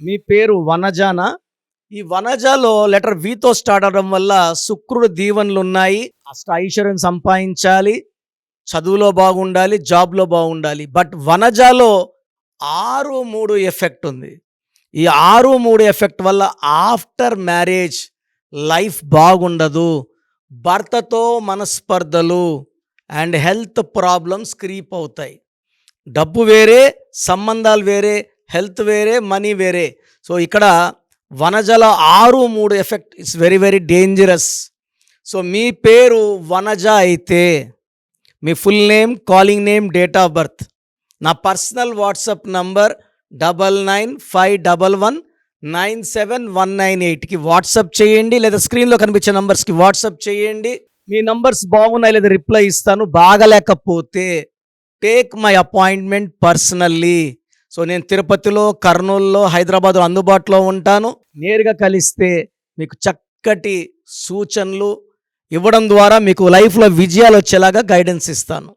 మీ పేరు వనజానా? ఈ వనజాలో letter వితో start అవ్వడం వల్ల శుక్రుడు దీవెనలున్నాయి. ఐశ్వర్యం సంపాదించాలి, చదువులో బాగుండాలి, జాబ్‌లో బాగుండాలి. బట్ వనజాలో 6, 3 ఎఫెక్ట్ ఉంది. ఈ 6, 3 ఎఫెక్ట్ వల్ల ఆఫ్టర్ మ్యారేజ్ లైఫ్ బాగుండదు. భర్తతో మనస్పర్ధలు అండ్ హెల్త్ ప్రాబ్లమ్స్ క్రీప్ అవుతాయి. డబ్బు వేరే, సంబంధాలు వేరే, హెల్త్ వేరే, మనీ వేరే. సో ఇక్కడ వనజల 6, 3 effect it's very very dangerous. So మీ పేరు వనజ అయితే మీ full name, calling name, date of birth, నా పర్సనల్ వాట్సాప్ నంబర్ 9951197198కి వాట్సాప్ చేయండి, లేదా స్క్రీన్లో కనిపించే నంబర్స్కి వాట్సాప్ చేయండి. మీ నంబర్స్ బాగున్నాయి లేదా రిప్లై ఇస్తాను, బాగలేకపోతే take my appointment personally. So నేను తిరుపతిలో, కర్నూలులో, హైదరాబాద్లో అందుబాటులో ఉంటాను. నేరుగా కలిస్తే మీకు చక్కటి సూచనలు ఇవ్వడం ద్వారా మీకు లైఫ్లో విజయాలు వచ్చేలాగా గైడెన్స్ ఇస్తాను.